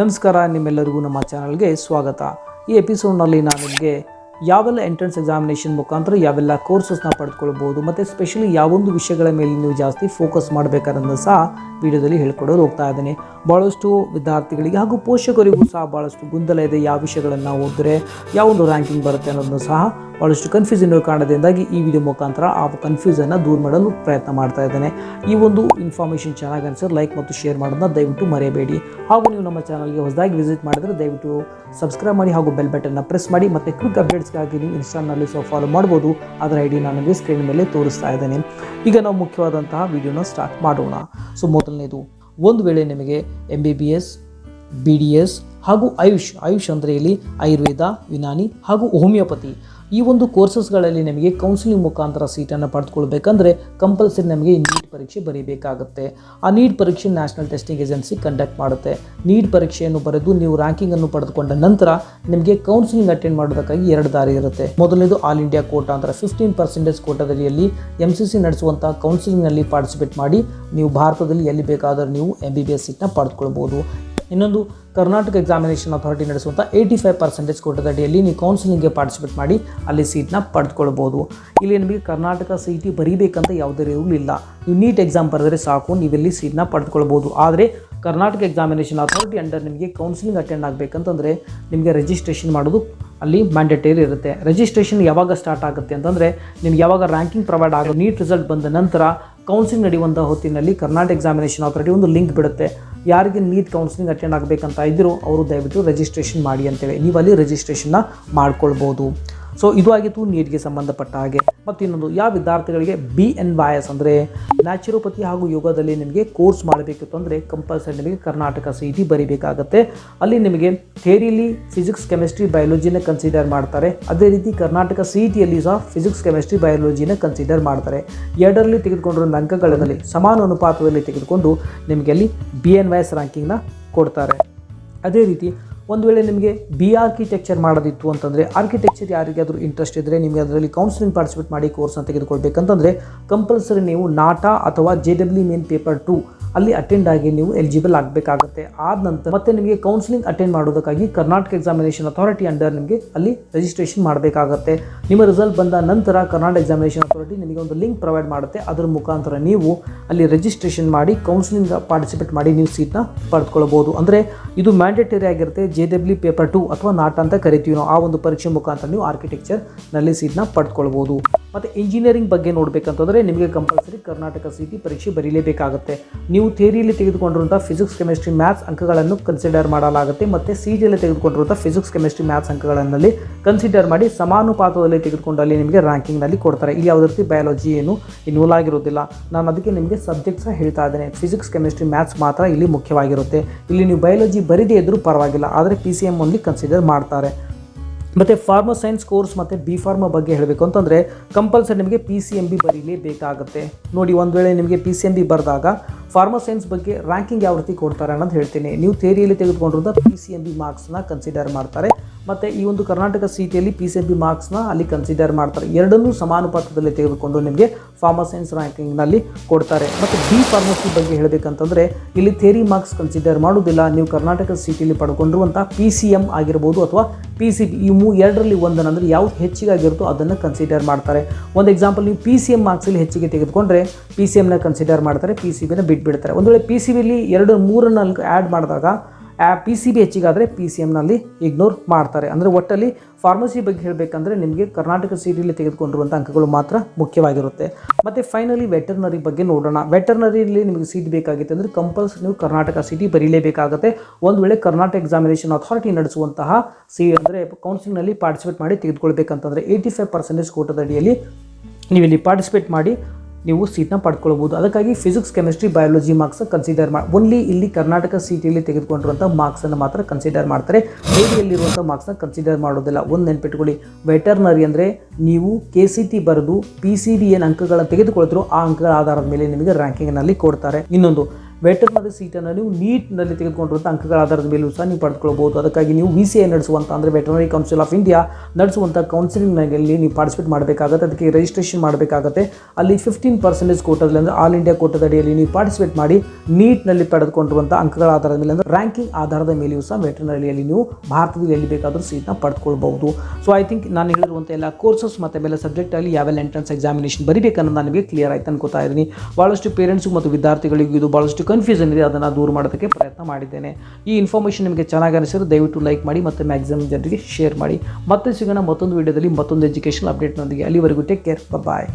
ನಮಸ್ಕಾರ, ನಿಮ್ಮೆಲ್ಲರಿಗೂ ನಮ್ಮ ಚಾನಲ್ಗೆ ಸ್ವಾಗತ. ಈ ಎಪಿಸೋಡ್ನಲ್ಲಿ ನಾನು ನಿಮಗೆ ಯಾವೆಲ್ಲ ಎಂಟ್ರೆನ್ಸ್ ಎಕ್ಸಾಮಿನೇಷನ್ ಮುಖಾಂತರ ಯಾವೆಲ್ಲ ಕೋರ್ಸಸ್ನ ಪಡೆದುಕೊಳ್ಬೋದು ಮತ್ತು ಸ್ಪೆಷಲಿ ಯಾವೊಂದು ವಿಷಯಗಳ ಮೇಲೆ ನೀವು ಜಾಸ್ತಿ ಫೋಕಸ್ ಮಾಡಬೇಕಾದ್ರೆ ಸಹ ವಿಡಿಯೋದಲ್ಲಿ ಹೇಳ್ಕೊಡೋರು ಹೋಗ್ತಾ ಇದ್ದೇನೆ. ಭಾಳಷ್ಟು ವಿದ್ಯಾರ್ಥಿಗಳಿಗೆ ಹಾಗೂ ಪೋಷಕರಿಗೂ ಸಹ ಭಾಳಷ್ಟು ಗೊಂದಲ ಇದೆ. ಯಾವ ವಿಷಯಗಳನ್ನು ಓದಿದ್ರೆ ಯಾವೊಂದು ರ್ಯಾಂಕಿಂಗ್ ಬರುತ್ತೆ ಅನ್ನೋದನ್ನು ಸಹ ಭಾಳಷ್ಟು ಕನ್ಫ್ಯೂಷನ್ ಇರೋ ಕಾರಣದಿಂದಾಗಿ ಈ ವಿಡಿಯೋ ಮುಖಾಂತರ ಆ ಕನ್ಫ್ಯೂಸನ್ನು ದೂರ ಮಾಡಲು ಪ್ರಯತ್ನ ಮಾಡ್ತಾ ಇದ್ದೇನೆ. ಈ ಒಂದು ಇನ್ಫಾರ್ಮೇಷನ್ ಚೆನ್ನಾಗಿ ಅನ್ಸಿದ್ರೆ ಲೈಕ್ ಮತ್ತು ಶೇರ್ ಮಾಡೋದನ್ನ ದಯವಿಟ್ಟು ಮರೆಯಬೇಡಿ. ಹಾಗೂ ನೀವು ನಮ್ಮ ಚಾನಲ್ಗೆ ಹೊಸದಾಗಿ ವಿಸಿಟ್ ಮಾಡಿದರೆ ದಯವಿಟ್ಟು ಸಬ್ಸ್ಕ್ರೈಬ್ ಮಾಡಿ ಹಾಗೂ ಬೆಲ್ ಬಟನ್ನ ಪ್ರೆಸ್ ಮಾಡಿ. ಮತ್ತು ಕ್ವಿಕ್ ಅಪ್ಡೇಟ್ಸ್ಗಾಗಿ ನೀವು ಇನ್ಸ್ಟಾಗ್ರಾಮ್ನಲ್ಲಿ ಸಹ ಫಾಲೋ ಮಾಡ್ಬೋದು. ಅದರ ಐಡಿ ನಾನು ನಿಮಗೆ ಸ್ಕ್ರೀನ್ ಮೇಲೆ ತೋರಿಸ್ತಾ ಇದ್ದೇನೆ. ಈಗ ನಾವು ಮುಖ್ಯವಾದಂತಹ ವಿಡಿಯೋನ ಸ್ಟಾರ್ಟ್ ಮಾಡೋಣ. ಸೊ ಮೊದಲನೇದು, ಒಂದು ವೇಳೆ ನಿಮಗೆ MBBS, BDS ಹಾಗೂ ಆಯುಷ್ ಅಂದರೆ ಇಲ್ಲಿ ಆಯುರ್ವೇದ, ಯುನಾನಿ ಹಾಗೂ ಹೋಮಿಯೋಪತಿ ಈ ಒಂದು ಕೋರ್ಸಸ್ಗಳಲ್ಲಿ ನಮಗೆ ಕೌನ್ಸಿಲಿಂಗ್ ಮುಖಾಂತರ ಸೀಟನ್ನು ಪಡೆದುಕೊಳ್ಬೇಕಂದ್ರೆ ಕಂಪಲ್ಸರಿ ನಮಗೆ ನೀಟ್ ಪರೀಕ್ಷೆ ಬರೀಬೇಕಾಗುತ್ತೆ. ಆ ನೀಟ್ ಪರೀಕ್ಷೆ ನ್ಯಾಷನಲ್ ಟೆಸ್ಟಿಂಗ್ ಏಜೆನ್ಸಿ ಕಂಡಕ್ಟ್ ಮಾಡುತ್ತೆ. ನೀಟ್ ಪರೀಕ್ಷೆಯನ್ನು ಬರೆದು ನೀವು ರ್ಯಾಂಕಿಂಗನ್ನು ಪಡೆದುಕೊಂಡ ನಂತರ ನಿಮಗೆ ಕೌನ್ಸಿಲಿಂಗ್ ಅಟೆಂಡ್ ಮಾಡೋದಕ್ಕಾಗಿ 2 ದಾರಿ ಇರುತ್ತೆ. ಮೊದಲನೇದು ಆಲ್ ಇಂಡಿಯಾ ಕೋಟಾ ಅಂದರೆ 15% ಕೋಟಾದಡಿಯಲ್ಲಿ MCC ನಡೆಸುವಂಥ ಕೌನ್ಸಿಲಿಂಗ್ನಲ್ಲಿ ಪಾರ್ಟಿಸಿಪೇಟ್ ಮಾಡಿ ನೀವು ಭಾರತದಲ್ಲಿ ಎಲ್ಲಿ ಬೇಕಾದರೂ ನೀವು MBBS ಸೀಟ್ನ ಪಡೆದುಕೊಳ್ಬೋದು. ಇನ್ನೊಂದು, ಕರ್ನಾಟಕ ಎಕ್ಸಾಮಿನೇಷನ್ ಅಥಾರಿಟಿ ನಡೆಸುವಂಥ 85% ಕೋಟಾದಡಿಯಲ್ಲಿ ನೀವು ಕೌನ್ಸಿಲಿಂಗ್ಗೆ ಪಾರ್ಟಿಸಿಪೇಟ್ ಮಾಡಿ ಅಲ್ಲಿ ಸೀಟ್ನ ಪಡೆದುಕೊಳ್ಬೋದು. ಇಲ್ಲಿ ನಿಮಗೆ ಕರ್ನಾಟಕ CET ಬರೀಬೇಕಂತ ಯಾವುದೇ ರೂಲ್ ಇಲ್ಲ. ನೀವು ನೀಟ್ ಎಕ್ಸಾಮ್ ಬರೆದರೆ ಸಾಕು, ನೀವಿಲ್ಲಿ ಸೀಟ್ನ ಪಡೆದುಕೊಳ್ಬೋದು. ಆದರೆ ಕರ್ನಾಟಕ ಎಕ್ಸಾಮಿನೇಷನ್ ಅಥಾರಿಟಿ ಅಂಡರ್ ನಿಮಗೆ ಕೌನ್ಸಿಲಿಂಗ್ ಅಟೆಂಡ್ ಆಗಬೇಕಂತಂದರೆ ನಿಮಗೆ ರಿಜಿಸ್ಟ್ರೇಷನ್ ಮಾಡೋದು ಅಲ್ಲಿ ಮ್ಯಾಂಡೇಟರಿ ಇರುತ್ತೆ. ರಿಜಿಸ್ಟ್ರೇಷನ್ ಯಾವಾಗ ಸ್ಟಾರ್ಟ್ ಆಗುತ್ತೆ ಅಂತಂದರೆ ನಿಮ್ಗೆ ಯಾವಾಗ ರ್ಯಾಂಕಿಂಗ್ ಪ್ರೊವೈಡ್ ಆಗೋ ನೀಟ್ ರಿಸಲ್ಟ್ ಬಂದ ನಂತರ ಕೌನ್ಸಿಲಿಂಗ್ ನಡೆಯುವಂಥ ಹೊತ್ತಿನಲ್ಲಿ ಕರ್ನಾಟಕ ಎಕ್ಸಾಮಿನೇಷನ್ ಅಥಾರಿಟಿ ಒಂದು ಲಿಂಕ್ ಬಿಡುತ್ತೆ. ಯಾರಿಗೆ ನೀಟ್ ಕೌನ್ಸಿಲಿಂಗ್ ಅಟೆಂಡ್ ಆಗಬೇಕಂತ ಇದ್ದರೂ ಅವರು ದಯವಿಟ್ಟು ರಿಜಿಸ್ಟ್ರೇಷನ್ ಮಾಡಿ ಅಂತೇಳಿ ನೀವು ಅಲ್ಲಿ ರಿಜಿಸ್ಟ್ರೇಷನ್ನ ಮಾಡ್ಕೊಳ್ಬೋದು. ಸೊ ಇದು ಆಗಿತ್ತು ನೀಟ್ಗೆ ಸಂಬಂಧಪಟ್ಟ ಹಾಗೆ. ಮತ್ತು ಇನ್ನೊಂದು, ಯಾವ ವಿದ್ಯಾರ್ಥಿಗಳಿಗೆ BNYS ಅಂದರೆ ನ್ಯಾಚುರೋಪತಿ ಹಾಗೂ ಯೋಗದಲ್ಲಿ ನಿಮಗೆ ಕೋರ್ಸ್ ಮಾಡಬೇಕಿತ್ತು ಅಂದರೆ ಕಂಪಲ್ಸರಿ ನಿಮಗೆ ಕರ್ನಾಟಕ CET ಬರೀಬೇಕಾಗುತ್ತೆ. ಅಲ್ಲಿ ನಿಮಗೆ ಥಿಯರಿಲಿ ಫಿಸಿಕ್ಸ್, ಕೆಮಿಸ್ಟ್ರಿ, ಬಯಾಲಜಿನ ಕನ್ಸಿಡರ್ ಮಾಡ್ತಾರೆ. ಅದೇ ರೀತಿ ಕರ್ನಾಟಕ CETಯಲ್ಲಿ ಸಹ ಫಿಸಿಕ್ಸ್, ಕೆಮಿಸ್ಟ್ರಿ, ಬಯಾಲಜಿನ ಕನ್ಸಿಡರ್ ಮಾಡ್ತಾರೆ. ಎರಡರಲ್ಲಿ ತೆಗೆದುಕೊಂಡಿರೋ ಅಂಕಗಳಲ್ಲಿ ಸಮಾನ ಅನುಪಾತದಲ್ಲಿ ತೆಗೆದುಕೊಂಡು ನಿಮಗೆ ಅಲ್ಲಿ BNYS ರ್ಯಾಂಕಿಂಗ್ನ ಕೊಡ್ತಾರೆ. ಅದೇ ರೀತಿ ಒಂದು ವೇಳೆ ನಿಮಗೆ ಆರ್ಕಿಟೆಕ್ಚರ್ ಮಾಡೋದಿತ್ತು ಅಂತಂದರೆ, ಆರ್ಕಿಟೆಕ್ಚರ್ ಯಾರಿಗಾದರೂ ಇಂಟ್ರೆಸ್ಟ್ ಇದ್ದರೆ ನಿಮಗೆ ಅದರಲ್ಲಿ ಕೌನ್ಸಿಲಿಂಗ್ ಪಾರ್ಟಿಸಿಪೇಟ್ ಮಾಡಿ ಕೋರ್ಸ್ನ ತೆಗೆದುಕೊಳ್ಬೇಕಂತಂದರೆ ಕಂಪಲ್ಸರಿ ನೀವು ನಾಟಾ ಅಥವಾ JEE ಮೇನ್ ಪೇಪರ್ 2 ಅಲ್ಲಿ ಅಟೆಂಡ್ ಆಗಿ ನೀವು ಎಲಿಜಿಬಲ್ ಆಗಬೇಕಾಗುತ್ತೆ. ಆದ ನಂತರ ಮತ್ತೆ ನಿಮಗೆ ಕೌನ್ಸಿಲಿಂಗ್ ಅಟೆಂಡ್ ಮಾಡೋದಕ್ಕಾಗಿ ಕರ್ನಾಟಕ ಎಕ್ಸಾಮಿನೇಷನ್ ಅಥಾರಿಟಿ ಅಂಡರ್ ನಿಮಗೆ ಅಲ್ಲಿ ರಿಜಿಸ್ಟ್ರೇಷನ್ ಮಾಡಬೇಕಾಗುತ್ತೆ. ನಿಮ್ಮ ರಿಸಲ್ಟ್ ಬಂದ ನಂತರ ಕರ್ನಾಟಕ ಎಕ್ಸಾಮಿನೇಷನ್ ಅಥಾರಿಟಿ ನಿಮಗೆ ಒಂದು ಲಿಂಕ್ ಪ್ರೊವೈಡ್ ಮಾಡುತ್ತೆ. ಅದರ ಮುಖಾಂತರ ನೀವು ಅಲ್ಲಿ ರಿಜಿಸ್ಟ್ರೇಷನ್ ಮಾಡಿ ಕೌನ್ಸಿಲಿಂಗ್ ಪಾರ್ಟಿಸಿಪೇಟ್ ಮಾಡಿ ನೀವು ಸೀಟ್ನ ಪಡೆದುಕೊಳ್ಬೋದು. ಅಂದರೆ ಇದು ಮ್ಯಾಂಡೇಟರಿ ಆಗಿರುತ್ತೆ. JEE ಪೇಪರ್ 2 ಅಥವಾ ನಾಟಾ ಅಂತ ಕರಿತೀವಿ ನಾವು, ಆ ಒಂದು ಪರೀಕ್ಷೆ ಮುಖಾಂತರ ನೀವು ಆರ್ಕಿಟೆಕ್ಚರ್ನಲ್ಲಿ ಸೀಟ್ನ ಪಡೆದುಕೊಳ್ಬೋದು. ಮತ್ತು ಇಂಜಿನಿಯರಿಂಗ್ ಬಗ್ಗೆ ನೋಡಬೇಕಂತಂದರೆ ನಿಮಗೆ ಕಂಪಲ್ಸರಿ ಕರ್ನಾಟಕ CET ಪರೀಕ್ಷೆ ಬರೀಲೇಬೇಕಾಗುತ್ತೆ. ನೀವು ಥಿಯರಿಯಲ್ಲಿ ತೆಗೆದುಕೊಂಡಿರುವಂಥ ಫಿಸಿಕ್ಸ್, ಕೆಮಿಸ್ಟ್ರಿ, ಮ್ಯಾಥ್ಸ್ ಅಂಕಗಳನ್ನು ಕನ್ಸಿಡರ್ ಮಾಡಲಾಗುತ್ತೆ. ಮತ್ತು CETಯಲ್ಲಿ ತೆಗೆದುಕೊಂಡಿರುವಂಥ ಫಿಸಿಕ್ಸ್, ಕೆಮಿಸ್ಟ್ರಿ, ಮ್ಯಾಥ್ಸ್ ಅಂಕಗಳಲ್ಲಿ ಕನ್ಸಿಡರ್ ಮಾಡಿ ಸಮಾನುಪಾತದಲ್ಲಿ ತೆಗೆದುಕೊಂಡು ಅಲ್ಲಿ ನಿಮಗೆ ರ್ಯಾಂಕಿಂಗ್ನಲ್ಲಿ ಕೊಡ್ತಾರೆ. ಇಲ್ಲಿ ಯಾವುದೇ ರೀತಿ ಬಯಾಲಜಿ ಏನು ಇನ್ವಾಲ್ವ್ ಆಗಿರೋದಿಲ್ಲ. ನಾನು ಅದಕ್ಕೆ ನಿಮಗೆ ಸಬ್ಜೆಕ್ಟ್ಸ್ ಹೇಳ್ತಾ ಇದ್ದೇನೆ. ಫಿಸಿಕ್ಸ್, ಕೆಮಿಸ್ಟ್ರಿ, ಮ್ಯಾಥ್ಸ್ ಮಾತ್ರ ಇಲ್ಲಿ ಮುಖ್ಯವಾಗಿರುತ್ತೆ. ಇಲ್ಲಿ ನೀವು ಬಯಾಲಜಿ ಬರೀದೇ ಇದ್ದರೂ ಪರವಾಗಿಲ್ಲ, ಆದರೆ PCM ಓನ್ಲಿ ಕನ್ಸಿಡರ್ ಮಾಡ್ತಾರೆ. ಮತ್ತು ಫಾರ್ಮಾ ಸೈನ್ಸ್ ಕೋರ್ಸ್ ಮತ್ತು B.Pharma ಬಗ್ಗೆ ಹೇಳಬೇಕು ಅಂತಂದರೆ ಕಂಪಲ್ಸರಿ ನಿಮಗೆ PCMB ಬರೀಲೇಬೇಕಾಗುತ್ತೆ. ನೋಡಿ, ಒಂದು ವೇಳೆ ನಿಮಗೆ PCMB ಬರೆದಾಗ ಫಾರ್ಮಾ ಸೈನ್ಸ್ ಬಗ್ಗೆ ರ್ಯಾಂಕಿಂಗ್ ಯಾವ ರೀತಿ ಕೊಡ್ತಾರೆ ಅನ್ನೋದು ಹೇಳ್ತೀನಿ. ನೀವು ಥಿಯರಿಯಲ್ಲಿ ತೆಗೆದುಕೊಂಡಿರೋದು PCMB ಮಾರ್ಕ್ಸ್ನ ಕನ್ಸಿಡರ್ ಮಾಡ್ತಾರೆ. ಮತ್ತು ಈ ಒಂದು ಕರ್ನಾಟಕ CETಯಲ್ಲಿ PCMB ಮಾರ್ಕ್ಸ್ನ ಅಲ್ಲಿ ಕನ್ಸಿಡರ್ ಮಾಡ್ತಾರೆ. ಎರಡನ್ನೂ ಸಮಾನುಪಾತದಲ್ಲಿ ತೆಗೆದುಕೊಂಡು ನಿಮಗೆ ಫಾರ್ಮಾ ಸೈನ್ಸ್ ರ್ಯಾಂಕಿಂಗ್ನಲ್ಲಿ ಕೊಡ್ತಾರೆ. ಮತ್ತು B.Pharmacy ಬಗ್ಗೆ ಹೇಳಬೇಕಂತಂದರೆ ಇಲ್ಲಿ ಥಿಯರಿ ಮಾರ್ಕ್ಸ್ ಕನ್ಸಿಡರ್ ಮಾಡೋದಿಲ್ಲ. ನೀವು ಕರ್ನಾಟಕ CETಯಲ್ಲಿ ಪಡ್ಕೊಂಡಿರುವಂಥ PCM ಆಗಿರ್ಬೋದು ಅಥವಾ PCB, ಈ ಎರಡರಲ್ಲಿ ಒಂದನ್ನು ಅಂದರೆ ಯಾವ್ದು ಹೆಚ್ಚಿಗೆ ಆಗಿರುತ್ತೋ ಅದನ್ನು ಕನ್ಸಿಡರ್ ಮಾಡ್ತಾರೆ. ಒಂದು ಎಕ್ಸಾಂಪಲ್, ನೀವು PCM ಮಾರ್ಕ್ಸಲ್ಲಿ ಹೆಚ್ಚಿಗೆ ತೆಗೆದುಕೊಂಡ್ರೆ PCMನ ಕನ್ಸಿಡರ್ ಮಾಡ್ತಾರೆ, PCBನ ಬಿಟ್ಬಿಡ್ತಾರೆ. ಒಂದು ವೇಳೆ PCBಯಲ್ಲಿ 2, 3, 4 ಆ್ಯಡ್ ಮಾಡಿದಾಗ PCB ಹೆಚ್ಚಿಗಾದರೆ PCMನಲ್ಲಿ ಇಗ್ನೋರ್ ಮಾಡ್ತಾರೆ. ಅಂದರೆ ಒಟ್ಟಲ್ಲಿ ಫಾರ್ಮಸಿ ಬಗ್ಗೆ ಹೇಳಬೇಕಂದ್ರೆ ನಿಮಗೆ ಕರ್ನಾಟಕ CETಯಲ್ಲಿ ತೆಗೆದುಕೊಂಡಿರುವಂಥ ಅಂಕಗಳು ಮಾತ್ರ ಮುಖ್ಯವಾಗಿರುತ್ತೆ. ಮತ್ತು ಫೈನಲಿ ವೆಟರ್ನರಿ ಬಗ್ಗೆ ನೋಡೋಣ. ವೆಟರ್ನರಿಯಲ್ಲಿ ನಿಮಗೆ ಸೀಟ್ ಬೇಕಾಗಿತ್ತು ಅಂದರೆ ಕಂಪಲ್ಸರಿ ನೀವು ಕರ್ನಾಟಕ CET ಬರೀಲೇಬೇಕಾಗುತ್ತೆ. ಒಂದು ವೇಳೆ ಕರ್ನಾಟಕ ಎಕ್ಸಾಮಿನೇಷನ್ ಅಥಾರಿಟಿ ನಡೆಸುವಂತಹ ಅಂದರೆ ಕೌನ್ಸಿಲಿಂಗ್ನಲ್ಲಿ ಪಾರ್ಟಿಸಿಪೇಟ್ ಮಾಡಿ ತೆಗೆದುಕೊಳ್ಬೇಕಂತಂದರೆ 85% ಕೋಟಾದಡಿಯಲ್ಲಿ ನೀವು ಇಲ್ಲಿ ಪಾರ್ಟಿಸಿಪೇಟ್ ಮಾಡಿ ನೀವು ಸೀಟ್ನ ಪಡ್ಕೊಳ್ಬೋದು. ಅದಕ್ಕಾಗಿ physics, chemistry, biology marks consider only ಇಲ್ಲಿ ಕರ್ನಾಟಕ CETಯಲ್ಲಿ ತೆಗೆದುಕೊಂಡಿರುವಂಥ ಮಾರ್ಕ್ಸನ್ನು ಮಾತ್ರ ಕನ್ಸಿಡರ್ ಮಾಡ್ತಾರೆ. ಥಿಯರಿಯಲ್ಲಿರುವಂಥ ಮಾರ್ಕ್ಸ್ನ ಕನ್ಸಿಡರ್ ಮಾಡೋದಿಲ್ಲ. ಒಂದು ನೆನ್ಪಿಟ್ಕೊಳ್ಳಿ, ವೆಟರ್ನರಿ ಅಂದರೆ ನೀವು KCET ಬರೆದು PCB ಏನು ಅಂಕಗಳನ್ನು ತೆಗೆದುಕೊಳ್ತಿರೋ ಆ ಅಂಕಗಳ ಆಧಾರದ ಮೇಲೆ ನಿಮಗೆ ರ್ಯಾಂಕಿಂಗ್ನಲ್ಲಿ ಕೊಡ್ತಾರೆ. ಇನ್ನೊಂದು, ವೆಟರ್ನರಿ ಸೀಟನ್ನು ನೀವು ನೀಟ್ನಲ್ಲಿ ತೆಗೆದುಕೊಂಡಿರುವಂಥ ಅಂಕಗಳ ಆಧಾರದ ಮೇಲೂ ಸಹ ನೀವು ಪಡೆದುಕೊಳ್ಬೋದು. ಅದಕ್ಕಾಗಿ ನೀವು VCI ನಡೆಸುವಂಥ ಅಂದರೆ ವೆಟರ್ನರಿ ಕೌನ್ಸಿಲ್ ಆಫ್ ಇಂಡಿಯಾ ನಡೆಸುವಂಥ ಕೌನ್ಸಿಲಿಂಗ್ನಲ್ಲಿ ನೀವು ಪಾರ್ಟಿಸಿಪೇಟ್ ಮಾಡಬೇಕಾಗುತ್ತೆ. ಅದಕ್ಕೆ ರಿಜಿಸ್ಟ್ರೇಷನ್ ಮಾಡಬೇಕಾಗುತ್ತೆ. ಅಲ್ಲಿ 15% ಕೋಟಾದಲ್ಲಿ ಅಂದರೆ ಆಲ್ ಇಂಡಿಯಾ ಕೋಟಾದ ಅಡಿಯಲ್ಲಿ ನೀವು ಪಾರ್ಟಿಸಿಪೇಟ್ ಮಾಡಿ ನೀಟ್ನಲ್ಲಿ ಪಡೆದುಕೊಂಡಿರುವಂಥ ಅಂಕಗಳ ಆಧಾರದ ಮೇಲೆ ಅಂದರೆ ರ್ಯಾಂಕಿಂಗ್ ಆಧಾರದ ಮೇಲೆಯೂ ಸಹ ವೆಟರ್ನರಿಯಲ್ಲಿ ನೀವು ಭಾರತದಲ್ಲಿ ಎಲ್ಲಿ ಬೇಕಾದರೂ ಸೀಟ್ನ ಪಡೆದುಕೊಳ್ಬಹುದು. ಸೊ ಐ ಥಿಂಕ್ ನಾನು ಹೇಳಿರುವಂಥ ಎಲ್ಲ ಕೋರ್ಸಸ್ ಮತ್ತು ಎಲ್ಲ ಸಬ್ಜೆಕ್ಟಲ್ಲಿ ಯಾವೆಲ್ಲ ಎಂಟ್ರೆನ್ಸ್ ಎಕ್ಸಾಮಿನೇಷನ್ ಬರೀಬೇಕನ್ನೋದು ನಾನು ನಿಮಗೆ ಕ್ಲಿಯರ್ ಆಯ್ತು ಅನ್ಕೋತಾ ಇದ್ದೀನಿ. ಭಾಳಷ್ಟು ಪೇರೆಂಟ್ಸ್ಗೂ ಮತ್ತು ವಿದ್ಯಾರ್ಥಿಗಳಿಗೂ ಇದು ಭಾಳಷ್ಟು ಕನ್ಫ್ಯೂಷನ್ ಇದೆ, ಅದನ್ನು ದೂರ ಮಾಡೋದಕ್ಕೆ ಪ್ರಯತ್ನ ಮಾಡಿದ್ದೇನೆ. ಈ ಇನ್ಫಾರ್ಮೇಷನ್ ನಿಮಗೆ ಚೆನ್ನಾಗಿ ಅನಿಸಿದ್ರೆ ದಯವಿಟ್ಟು ಲೈಕ್ ಮಾಡಿ ಮತ್ತು ಮ್ಯಾಕ್ಸಿಮಮ್ ಜನರಿಗೆ ಶೇರ್ ಮಾಡಿ. ಮತ್ತೆ ಸಿಗೋಣ ಮತ್ತೊಂದು ವಿಡಿಯೋದಲ್ಲಿ ಮತ್ತೊಂದು ಎಜುಕೇಷನ್ ಅಪ್ಡೇಟ್ನೊಂದಿಗೆ. ಅಲ್ಲಿವರೆಗೂ ಟೇಕ್ ಕೇರ್, ಬಾಯ್.